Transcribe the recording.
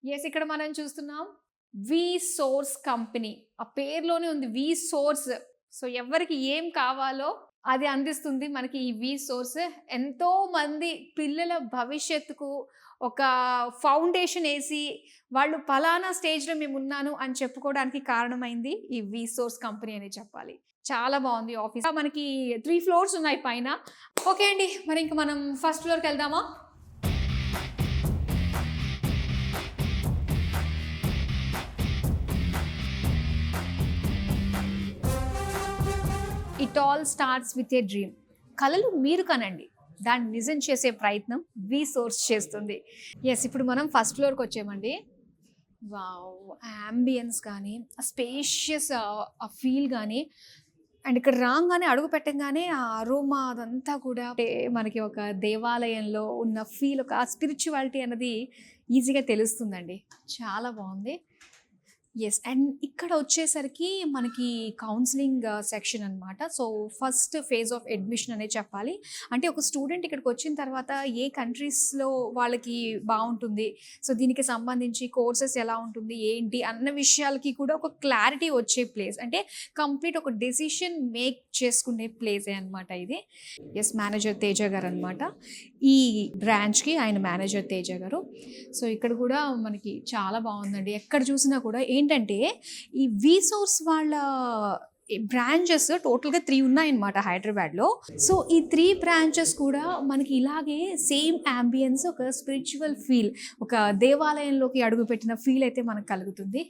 Yes. ఇక్కడ మనం చూస్తున్నాం వి సోర్స్ కంపెనీ. ఆ పేరులోనే ఉంది వి సోర్స్. సో ఎవరికి ఏం కావాలో అది అందిస్తుంది మనకి ఈ వి సోర్స్. ఎంతో మంది పిల్లల భవిష్యత్తుకు ఒక ఫౌండేషన్ ఏసి, వాళ్ళు పలానా స్టేజ్‌లో మేమున్నాను అని చెప్పుకోవడానికి కారణమైంది ఈ వి సోర్స్ కంపెనీ అనే చెప్పాలి. చాలా బావుంది ఆఫీస్. మనకి 3 ఫ్లోర్స్ ఉన్నాయి పైన. ఓకే అండి. మరి ఇంక మనం ఫస్ట్ ఫ్లోర్‌కెళ్దామా? It all starts with a dream. కలలు మీరు కనండి. దాన్ని నిజం చేసే ప్రయత్నం వి సోర్స్ చేస్తుంది. యెస్. ఇప్పుడు మనం ఫస్ట్ ఫ్లోర్‌కి వచ్చామండి. వావ్! యాంబియన్స్ గానీ, ఆ స్పేషియస్ ఆ ఫీల్ గానీ, అండ్ ఇక్కడ రాంగానే అడుగు పెట్టంగానే ఆ అరోమా అదంతా కూడా అంటే మనకి ఒక దేవాలయంలో ఉన్న ఫీల్, ఒక స్పిరిచువాలిటీ అన్నది ఈజీగా తెలుస్తుందండి. చాలా బావుంది. యెస్. అండ్ ఇక్కడ వచ్చేసరికి మనకి కౌన్సెలింగ్ సెక్షన్ అనమాట. So, first phase of admission అనే చెప్పాలి. అంటే ఒక స్టూడెంట్ ఇక్కడికి వచ్చిన తర్వాత ఏ కంట్రీస్‌లో వాళ్ళకి బావుంటుంది, సో, దీనికి సంబంధించి కోర్సెస్ ఎలా ఉంటుంది, ఏంటి అన్న విషయాలకి కూడా ఒక క్లారిటీ వచ్చే ప్లేస్. అంటే కంప్లీట్ ఒక డెసిషన్ మేక్ చేసుకునే ప్లేసే అనమాట ఇది. యెస్. మేనేజర్ తేజ గారనమాట. ఈ బ్రాంచ్‌కి ఆయన మేనేజర్ తేజ గారు. సో, ఇక్కడ కూడా మనకి చాలా బావుందండి. ఎక్కడ చూసినా కూడా ఏంటంటే, ఈ విసోర్స్ వాళ్ళ బ్రాంచెస్ టోటల్‌గా 3 ఉన్నాయన్నమాట హైదరాబాద్‌లో. సో, ఈ 3 బ్రాంచెస్ కూడా మనకి ఇలాగే సేమ్ యాంబియన్స్, ఒక స్పిరిచువల్ ఫీల్, ఒక దేవాలయంలోకి అడుగుపెట్టిన ఫీల్ అయితే మనకు కలుగుతుంది.